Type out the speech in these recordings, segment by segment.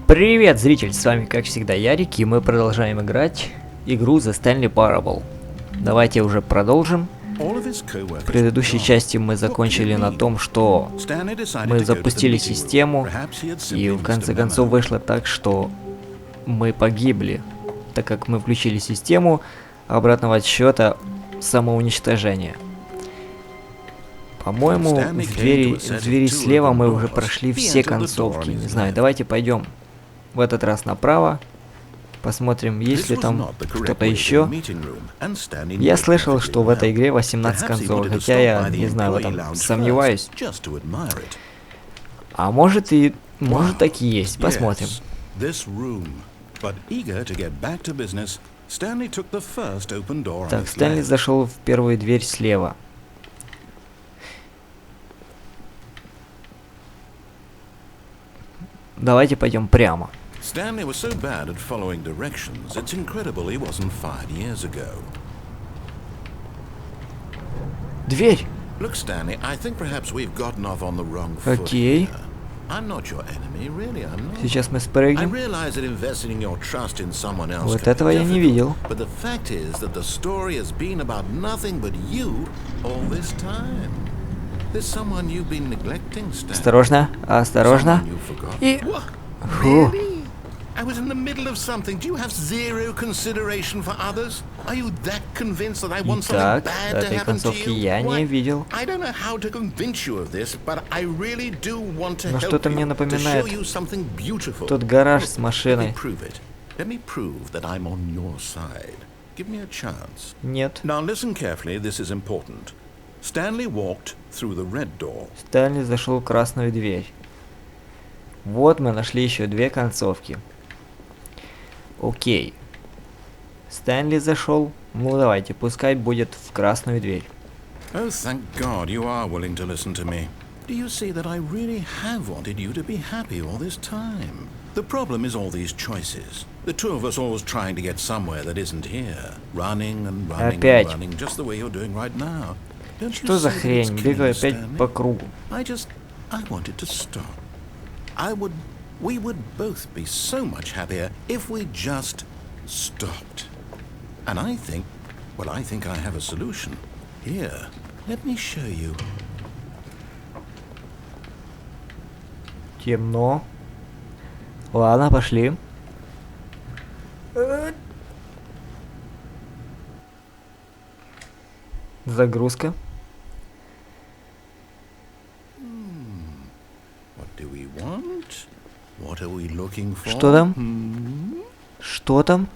Привет, зритель, с вами как всегда Ярик, и мы продолжаем играть игру The Stanley Parable. Давайте уже продолжим. В предыдущей части мы закончили на том, что мы запустили систему, и в конце концов вышло так, что мы погибли, так как мы включили систему обратного отсчета самоуничтожения. По-моему, в двери слева мы уже прошли все концовки. Не знаю, давайте пойдем в этот раз направо. Посмотрим, есть ли там кто-то еще. Я слышал, что в этой игре 18 концовок, хотя я не знаю, в этом сомневаюсь. А может и... может так и есть. Посмотрим. Так, Стэнли зашел в первую дверь слева. Давайте пойдем прямо. Stanley was so bad at following directions, it's incredible he wasn't fired years ago. Дверь. Look, Stanley, I think perhaps we've gotten off on the wrong foot. Окей. I'm not your enemy, really, I'm not. Сейчас мы I спрыгнем. realize that investing your trust in someone else Вот can be этого я не видел. difficult, but the fact is that the story has been about nothing but you all this time. There's someone you've been neglecting, Stanley. Осторожно, осторожно. Someone you forgot. И... What? Фу. Really? I was in the middle of something. Do you have zero consideration for others? Are you that convinced that I want something Итак, bad to этой happen to концовки you? я не видел. I don't know how to convince you of this, but I really do want to Но help что-то мне you, to напоминает show you something beautiful. тот гараж с Let me машиной. prove it. Let me prove that I'm on your side. Give me a chance. Нет. Now listen carefully. This is important. Stanley walked through the red door. Стэнли зашел в красную дверь. Вот мы нашли еще две концовки. Окей. Стэнли зашел. Ну давайте, пускай будет в красную дверь. Oh, thank God you are willing to listen to me. Do you see that I really have wanted you to be happy all this time? The problem is all these choices. The two of us always trying to get somewhere that isn't here. Running and running Опять. and running, just the way you're doing right now. Don't you Что за see that хрень? it's Бегаю killing опять Stanley? по кругу. I wanted to stop. We would both be so much happier if we just stopped. And I think I have a solution. Here, let me show you. Темно. Ладно, пошли. Загрузка. What do we want? What are we looking for? Что там? Что там?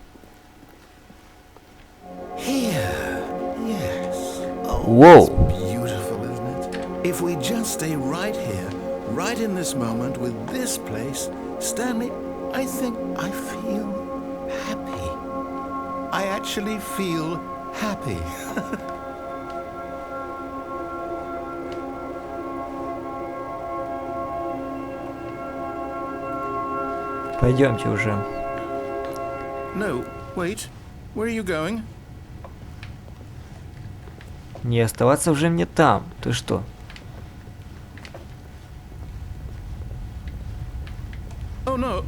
Here. Yes. Oh, Воу. it's beautiful, isn't it? If we just stay right here, right in this moment with this place, Stanley, I think I feel happy. I actually feel happy. Пойдемте уже. No, wait. Where are you going? Не оставаться уже мне там. Ты что? Oh no.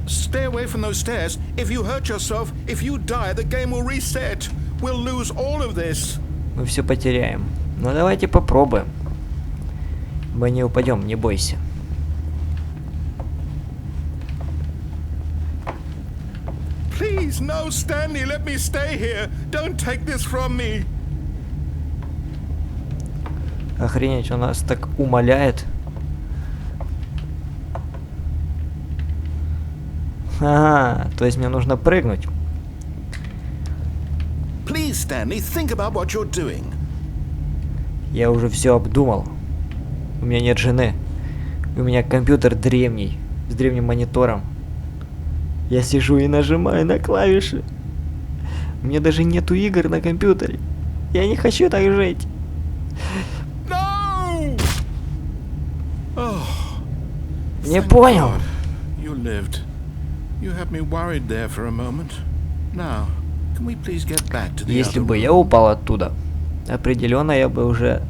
Stay away from those stairs. If you hurt yourself, if you die, the game will reset. We'll lose all of this. Мы все потеряем. Ну давайте попробуем. Мы не упадем, не бойся. Please, no, Stanley, let me stay here. Don't take this from me. Охренеть, он нас так умоляет. Ага, то есть мне нужно прыгнуть. Please, Stanley, think about what you're doing. Я уже все обдумал. У меня нет жены. У меня компьютер древний, с древним монитором. Я сижу и нажимаю на клавиши. У меня даже нету игр на компьютере. Я не хочу так жить. No! Oh, Не thank понял. God you lived. You had me worried there for a moment. Now, can we please get back to the Если other бы я room? упал оттуда, определенно я бы уже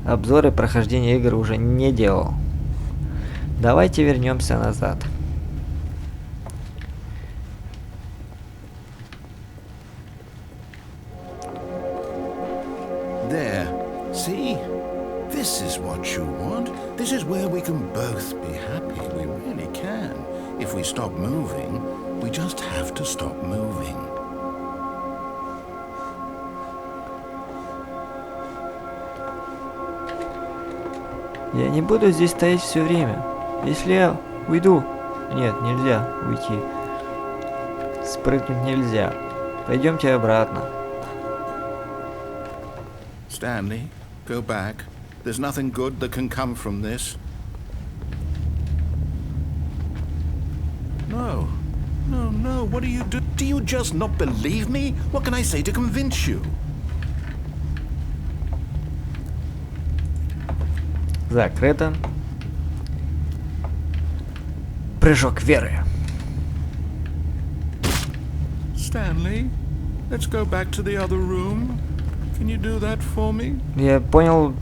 обзоры прохождения игр уже не делал. Давайте вернемся назад. know, we can both be happy. We really can. If we stop moving, we just have to stop moving. Я не буду здесь стоять все время. Если я уйду... Нет, нельзя уйти. Спрыгнуть нельзя. Пойдемте обратно. Stanley, go back. There's nothing good that can come from this. No. No, no, what do you do? Do you just not believe me? What can I say to convince you? Закрыто. Прыжок веры. Stanley, let's go back to the other room. Can you do that for me? Я понял,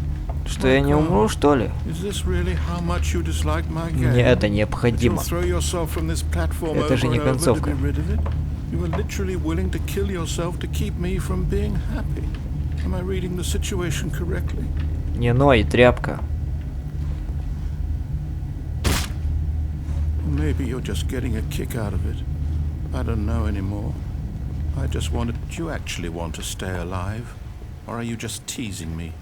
что я не умру, что ли? Is this really how much you dislike my game? Мне это необходимо. Throw yourself from this platform Это же не over and over to концовка. be rid of it? You were literally willing to kill yourself to keep me from being happy. Am I reading the situation correctly? Не ной, тряпка. Maybe you're just getting a kick out of it. I don't know anymore. I just wanted... Do you actually want to stay alive? Or are you just teasing me?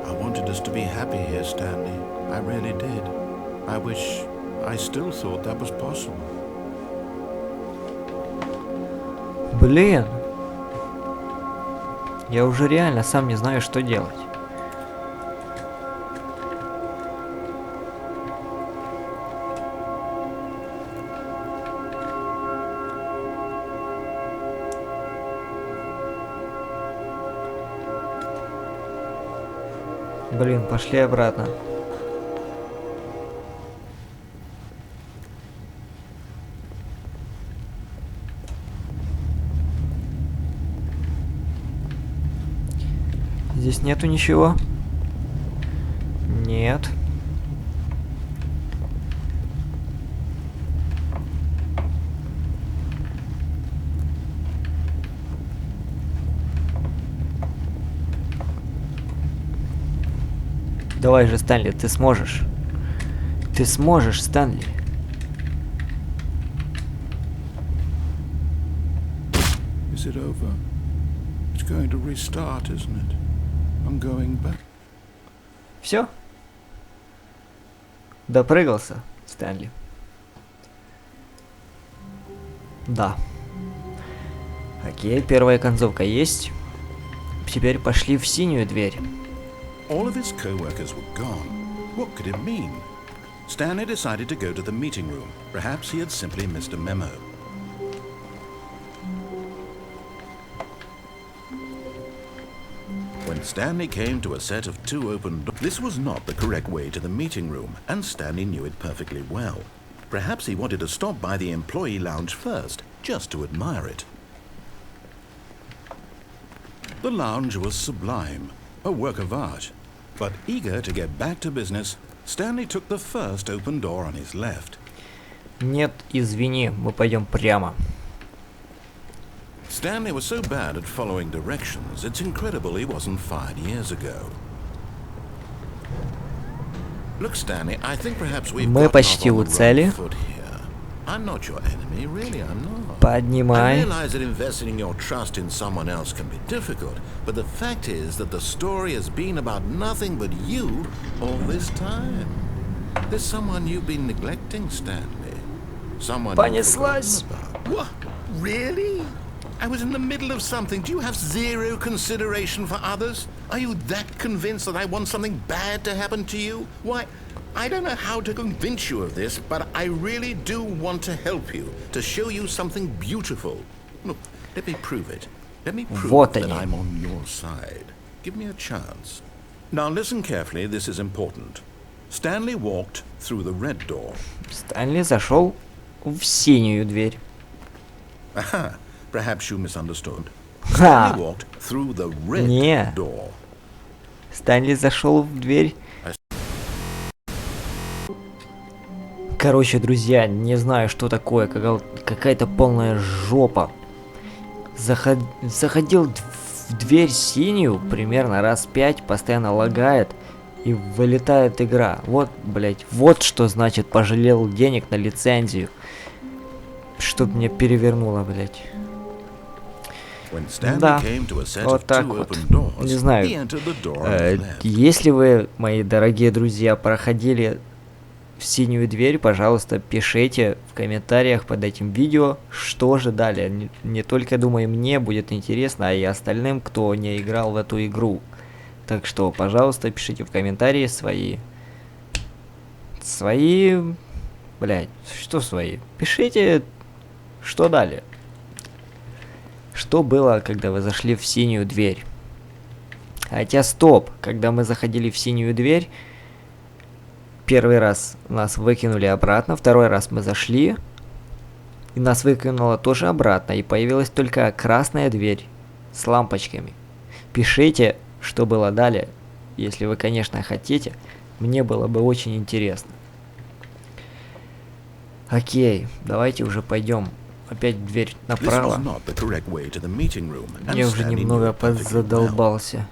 I wanted us to be happy here, Stanley. I really did. I wish I still thought that was possible. Блин. Я уже реально сам не знаю, что делать. Блин, пошли обратно. Здесь нету ничего? Нет. Давай же, Стэнли, ты сможешь. Ты сможешь, Стэнли. Is it over? It's going to restart, isn't it? I'm going back. Все? Допрыгался, Стэнли. Да. Окей, первая концовка есть. Теперь пошли в синюю дверь. All of his co-workers were gone. What could it mean? Stanley decided to go to the meeting room. Perhaps he had simply missed a memo. When Stanley came to a set of two open doors, this was not the correct way to the meeting room, and Stanley knew it perfectly well. Perhaps he wanted to stop by the employee lounge first, just to admire it. The lounge was sublime, a work of art. But eager to get back to business, Stanley took the first open door on his left. Нет, извини, мы пойдем прямо. Stanley was so bad at following directions, it's incredible he wasn't fired years ago. Look, Stanley, I think perhaps we've Мы gotten почти off у on the цели. wrong foot here. I'm not your enemy, really, I'm not. I Поднимай. realize that investing your trust in someone else can be difficult, but the fact is that the story has been about nothing but you all this time. There's someone you've been neglecting, Stanley. Someone you've Понеслась. forgotten about. What? Really? I was in the middle of something. Do you have zero consideration for others? Are you that convinced that I want something bad to happen to you? Why, I don't know how to convince you of this, but I really do want to help you, to show you something beautiful. Look, let me prove it. Let me prove Вот that они. I'm on your side. Give me a chance. Now listen carefully, this is important. Stanley walked through the red door. Стэнли зашел в синюю дверь. Aha, perhaps you misunderstood. Ха! Stanley walked through the red Не. door. Стэнли зашел в дверь. Короче, друзья, не знаю, что такое, какая-то полная жопа. Заходил в дверь синюю примерно раз 5 постоянно лагает и вылетает игра. Вот, блять, вот что значит пожалел денег на лицензию. Чтоб мне перевернуло, блять. Да, вот так вот. Не знаю, если вы, мои дорогие друзья, проходили в синюю дверь, пожалуйста, пишите в комментариях под этим видео, что же далее. Не только, думаю, мне будет интересно, а и остальным, кто не играл в эту игру. Так что, пожалуйста, пишите в комментарии свои... Блядь, что свои? Пишите, что далее. Что было, когда вы зашли в синюю дверь? Хотя стоп, когда мы заходили в синюю дверь, первый раз нас выкинули обратно, второй раз мы зашли, и нас выкинуло тоже обратно, и появилась только красная дверь с лампочками. Пишите, что было далее, если вы, конечно, хотите, мне было бы очень интересно. Окей, давайте уже пойдем. Опять дверь направо. Я уже немного подзадолбался.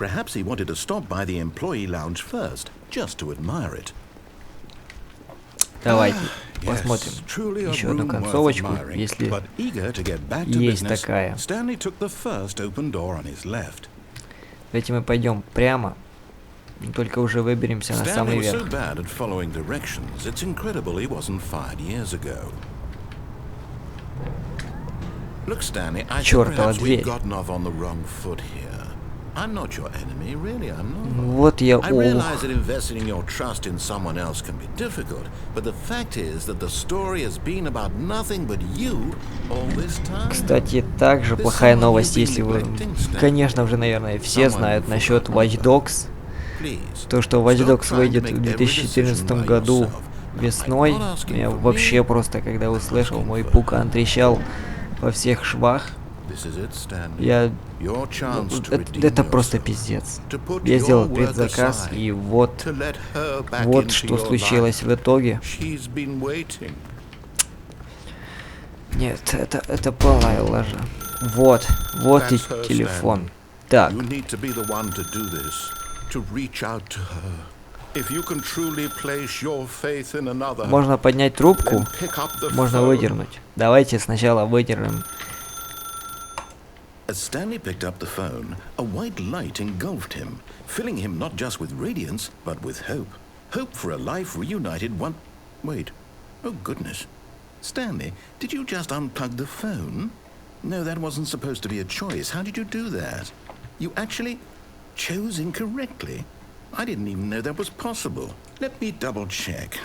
Давайте посмотрим еще одну концовочку, если есть такая. Давайте мы пойдем прямо, только уже выберемся на самый верх. Look, Stanley, I think perhaps we've gotten off on the wrong foot here. I'm not your enemy, really, I'm not. Вот я I realize that investing your trust in someone else can be difficult, but the fact is that the story has been about nothing but you all this time. Кстати, также плохая новость, если вы, конечно, уже, наверное, все знают насчет Watch Dogs. То, что Watch Dogs выйдет в 2014 году весной, я вообще просто, когда услышал, мой пукан трещал во всех швах. Это просто пиздец. Я сделал предзаказ, и вот что случилось в итоге. Нет, это полная лажа. Вот и телефон. Так. Можно поднять трубку, можно выдернуть. Давайте сначала выдернем. As Stanley picked up the phone, a white light engulfed him, filling him not just with radiance, but with hope. Hope for a life reunited one... Wait. Oh, goodness. Stanley, did you just unplug the phone? No, that wasn't supposed to be a choice. How did you do that? You actually chose incorrectly. I didn't even know that was possible. Let me double check.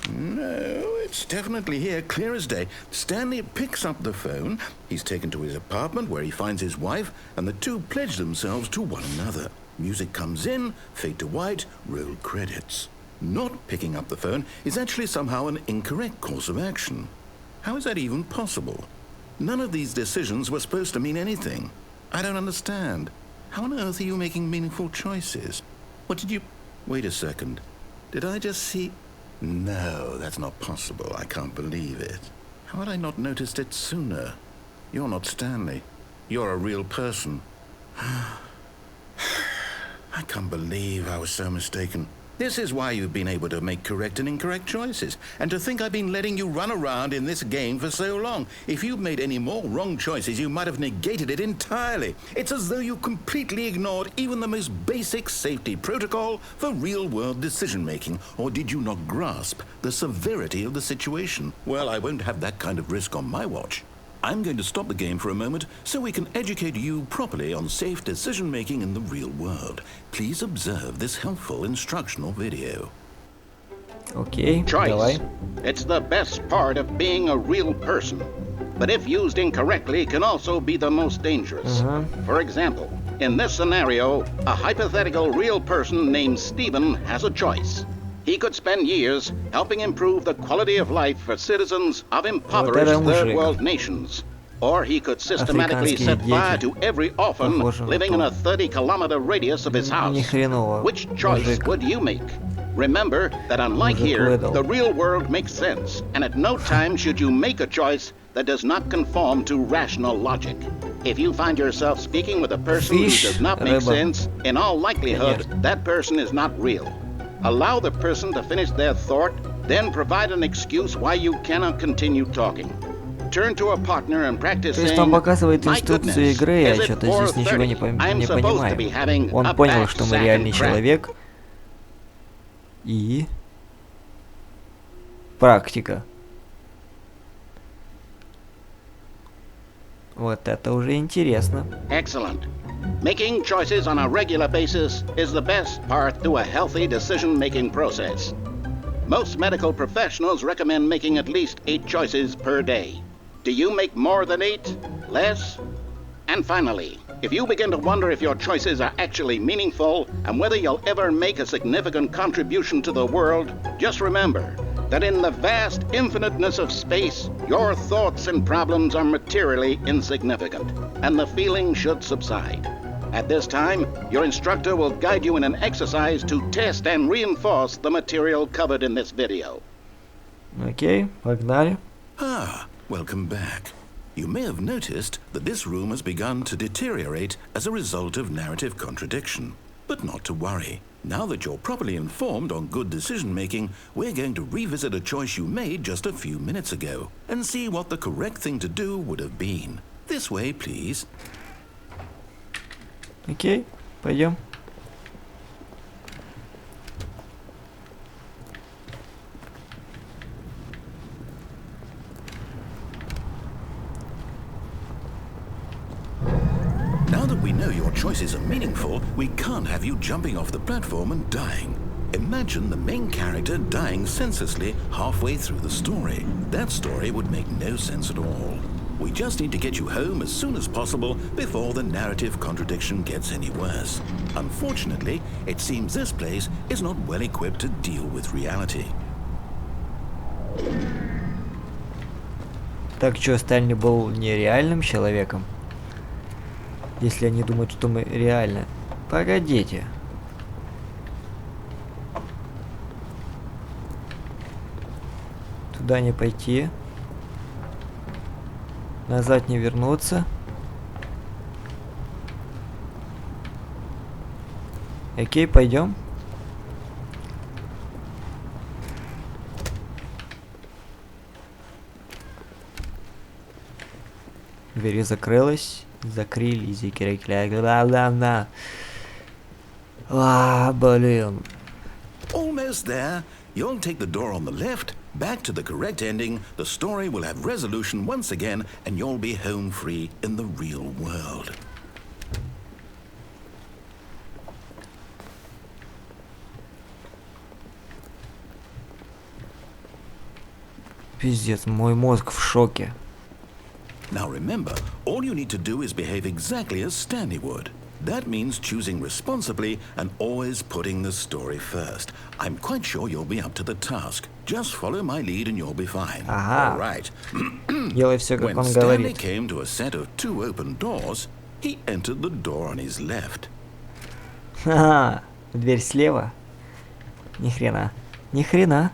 No, it's definitely here, clear as day. Stanley picks up the phone. He's taken to his apartment where he finds his wife, and the two pledge themselves to one another. Music comes in, fade to white, roll credits. Not picking up the phone is actually somehow an incorrect course of action. How is that even possible? None of these decisions were supposed to mean anything. I don't understand. How on earth are you making meaningful choices? What did you... Wait a second. Did I just see... No, that's not possible. I can't believe it. How had I not noticed it sooner? You're not Stanley. You're a real person. I can't believe I was so mistaken. This is why you've been able to make correct and incorrect choices. And to think I've been letting you run around in this game for so long. If you'd made any more wrong choices, you might have negated it entirely. It's as though you completely ignored even the most basic safety protocol for real-world decision-making. Or did you not grasp the severity of the situation? Well, I won't have that kind of risk on my watch. I'm going to stop the game for a moment so we can educate you properly on safe decision-making in the real world. Please observe this helpful instructional video. Okay, Choice. давай. It's the best part of being a real person. But if used incorrectly, can also be the most dangerous. For example, in this scenario, a hypothetical real person named Stephen has a choice. He could spend years helping improve the quality of life for citizens of impoverished third world nations. Or he could systematically set fire to every orphan living in a 30-kilometer radius of his house. Which choice would you make? Remember that unlike here, the real world makes sense, and at no time should you make a choice that does not conform to rational logic. If you find yourself speaking with a person who Fish, does not make рыба. sense, in all likelihood, that person is not real. Allow the person to finish their thought, then provide an excuse why you cannot continue talking. Turn to a partner and practice То есть saying, он показывает "My инструкцию goodness, игры, а is it что-то здесь ничего не 4:30? I'm не supposed to be having понимаем. Он a понял, back что мы sack реальный and crack." человек. И... Практика. Вот это уже интересно. Excellent. Making choices on a regular basis is the best path to a healthy decision-making process. Most medical professionals recommend making at least 8 choices per day. Do you make more than 8? Less? And finally, if you begin to wonder if your choices are actually meaningful and whether you'll ever make a significant contribution to the world, just remember that in the vast infiniteness of space, your thoughts and problems are materially insignificant, and the feeling should subside. At this time, your instructor will guide you in an exercise to test and reinforce the material covered in this video. Окей, погнали. Ah, welcome back. You may have noticed that this room has begun to deteriorate as a result of narrative contradiction. But not to worry. Now that you're properly informed on good decision-making, we're going to revisit a choice you made just a few minutes ago and see what the correct thing to do would have been. This way, please. Окей, пойдем. Now that we know your choices are meaningful, we can't have you jumping off the platform and dying. Imagine the main character dying senselessly halfway through the story. That story would make no sense at all. We just need to get you home as soon as possible before the narrative contradiction gets any worse. Unfortunately, it seems this place is not well equipped to deal with reality. Так что, Стэнли был нереальным человеком? Если они думают, что мы реально. Погодите. Туда не пойти. Назад не вернуться. Окей, пойдем. Двери закрылась. Закрыли, закрыли. Блин. Almost there. You'll take the door on the left, back to the correct ending, the story will have resolution once again, and you'll be home free in the real world. Пиздец, мой мозг в шоке. Now remember, all you need to do is behave exactly as Stanley would. That means choosing responsibly and always putting the story first. I'm quite sure you'll be up to the task. Just follow my lead and you'll be fine. Ага. All right. Делай все, как When он Stanley говорит. came to a set of 2 open doors, he entered the door on his left. Ха-ха, дверь слева. Ни хрена. Ни хрена.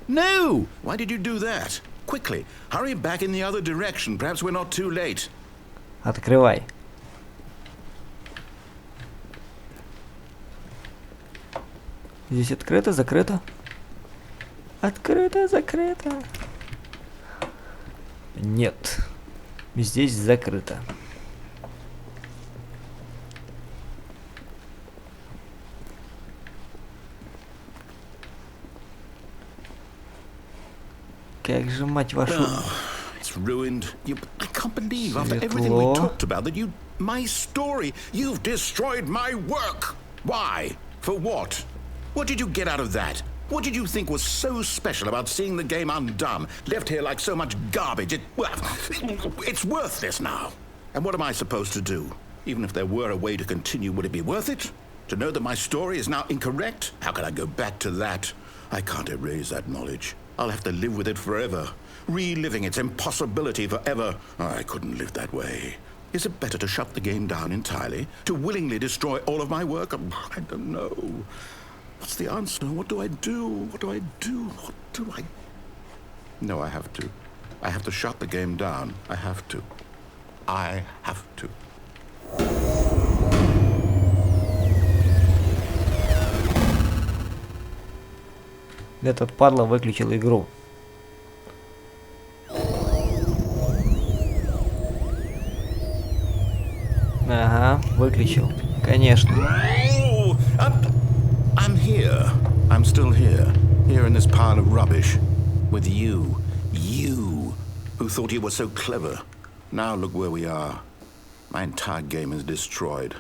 No! Why did you do that? Quickly, hurry back in the other direction. Perhaps we're not too late. Открывай. Здесь открыто, закрыто. Открыто, закрыто. Нет. Здесь закрыто. Как же, мать вашу... It's ruined. I can't believe after everything we talked about that my story, you've destroyed my work. Why? For what? What did you get out of that? What did you think was so special about seeing the game undone, left here like so much garbage? It's worthless now. And what am I supposed to do? Even if there were a way to continue, would it be worth it? To know that my story is now incorrect? How can I go back to that? I can't erase that knowledge. I'll have to live with it forever, reliving its impossibility forever. I couldn't live that way. Is it better to shut the game down entirely? To willingly destroy all of my work? I don't know. What's the answer? What do I do? What do I do? What do I... No, I have to. I have to shut the game down. I have to. I have to. Этот падла выключил игру. Ага, выключил. Конечно. Oh, I'm here. I'm still here. Here in this pile of rubbish. With you. You. Who thought you were so clever. Now look where we are. My entire game is destroyed.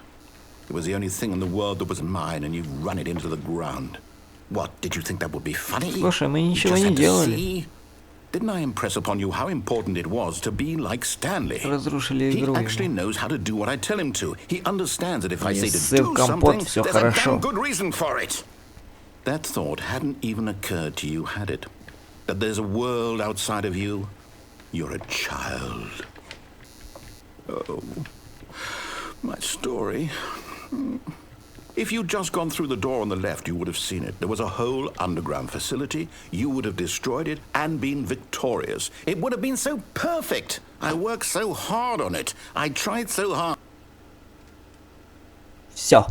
It was the only thing in the world that was mine, and you've run it into the ground. What, did you think that would be funny? Слушай, мы You ничего just не had to делали. see? Didn't I impress upon you how important it was to be like Stanley? Разрушили He игру actually ему. knows how to do what I tell him to. He understands that if I Не say to ссы в do компот, something, всё there's a хорошо. damn good reason for it. That thought hadn't even occurred to you, had it? That there's a world outside of you? You're a child. Oh, my story. If you'd just gone through the door on the left, you would have seen it. There was a whole underground facility. You would have destroyed it and been victorious. It would have been so perfect. I worked so hard on it. I tried so hard. Все.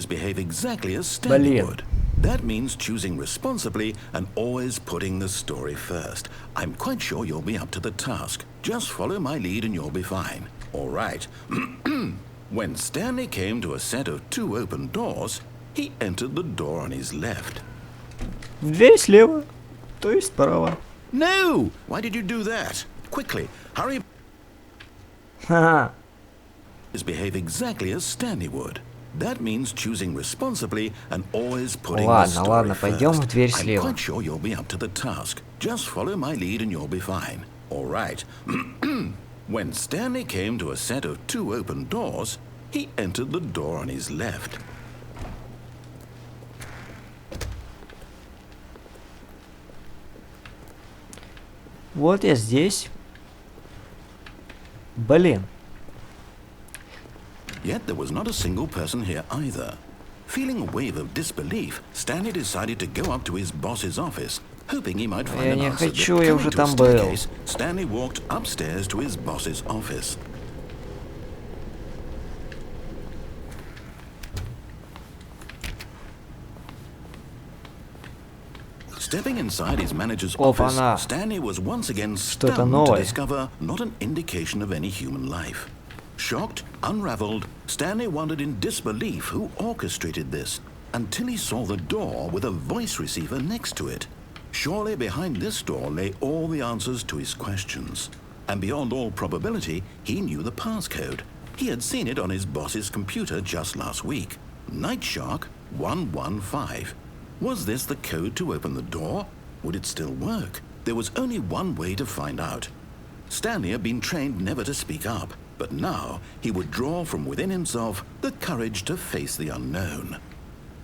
Behave exactly as Stanley Блин. would. That means choosing responsibly and always putting the story first. I'm quite sure you'll be up to the task. Just follow my lead and you'll be fine. All right. When Stanley came to a set of 2 open doors, he entered the door on his left. Дверь слева, то есть справа. No! Why did you do that? Quickly, hurry. Ха-ха. Behave exactly as Stanley would. That means choosing responsibly and always putting the Ладно, story ладно, пойдем в first. дверь I'm слева. quite sure you'll be up to the task. Just follow my lead and you'll be fine. All right. When Stanley came to a set of 2 open doors, he entered the door on his left. Вот я здесь. Блин. Yet there was not a single person here either. Feeling a wave of disbelief, Stanley decided to go up to his boss's office, hoping he might find Я an не answer. хочу, But я coming уже to a там был. staircase, Stanley walked upstairs to his boss's office. Stepping inside his manager's office, Опа-на. Stanley was once again Что-то stunned to новое. discover not an indication of any human life. Shocked, unraveled, Stanley wondered in disbelief who orchestrated this, until he saw the door with a voice receiver next to it. Surely behind this door lay all the answers to his questions. And beyond all probability, he knew the passcode. He had seen it on his boss's computer just last week. Night Shark 115. Was this the code to open the door? Would it still work? There was only one way to find out. Stanley had been trained never to speak up, but now he would draw from within himself the courage to face the unknown.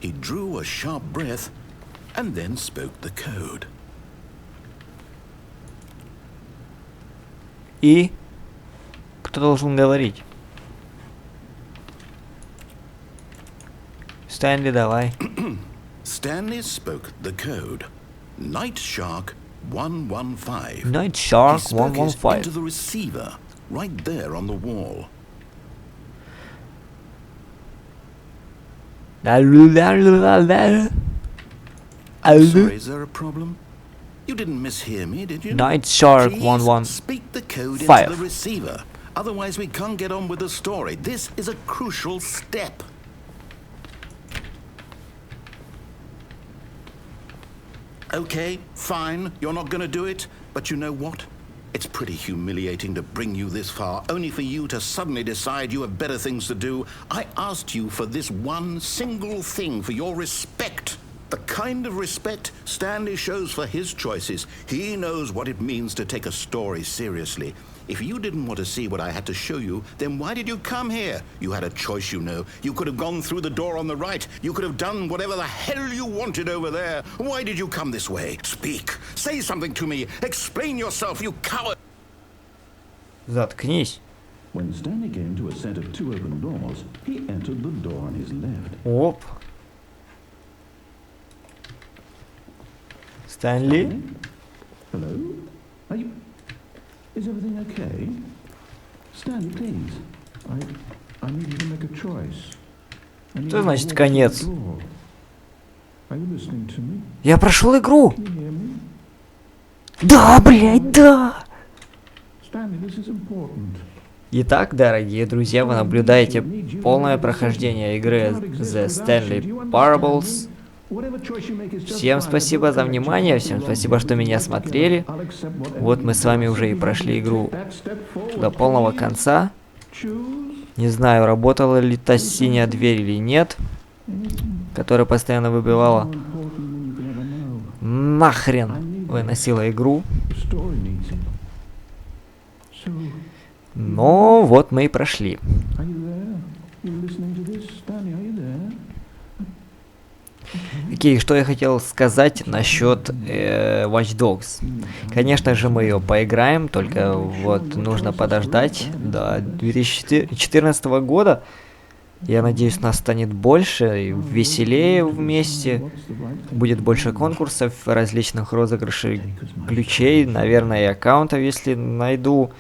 He drew a sharp breath and then spoke the code. И кто должен говорить? Стэнли, давай. Stanley spoke the code. Night Shark 115. Night Shark He spoke it into 115. the receiver, right there on the wall. I'm sorry, is there a problem? You didn't mishear me, did you? Night Shark Please 115. speak the code into the receiver. Otherwise we can't get on with the story. This is a crucial step. Okay, fine, you're not going to do it, but you know what? It's pretty humiliating to bring you this far, only for you to suddenly decide you have better things to do. I asked you for this one single thing, for your respect. The kind of respect Stanley shows for his choices. He knows what it means to take a story seriously. If you didn't want to see what I had to show you, then why did you come here? You had a choice, you know. You could have gone through the door on the right. You could have done whatever the hell you wanted over there. Why did you come this way? Speak. Say something to me. Explain yourself, you coward. Заткнись. When Stanley came to a set of 2 open doors, he entered the door on his left. Оп. Стэнли? Hello? Are you... Is everything okay? Что значит конец? Я прошел игру. Да, блядь, да. Итак, дорогие друзья, вы наблюдаете полное прохождение игры The Stanley Parables. Всем спасибо за внимание, всем спасибо, что меня смотрели. Вот мы с вами уже и прошли игру до полного конца. Не знаю, работала ли та синяя дверь или нет, которая постоянно выбивала. Нахрен выносила игру. Но вот мы и прошли. Окей, что я хотел сказать насчет Watch Dogs. Конечно же, мы ее поиграем, только вот нужно подождать до 2014 года. Я надеюсь, нас станет больше и веселее вместе. Будет больше конкурсов, различных розыгрышей ключей, наверное, и аккаунтов, если найду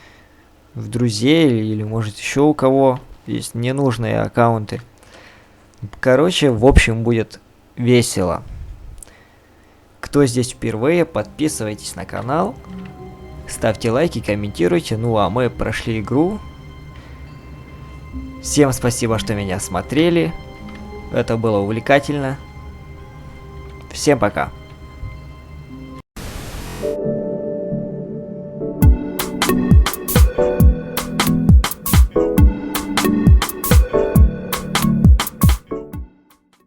в друзей или может еще у кого есть ненужные аккаунты. Короче, в общем, будет весело. Кто здесь впервые, подписывайтесь на канал, ставьте лайки, комментируйте. Ну а мы прошли игру. Всем спасибо, что меня смотрели. Это было увлекательно. Всем пока.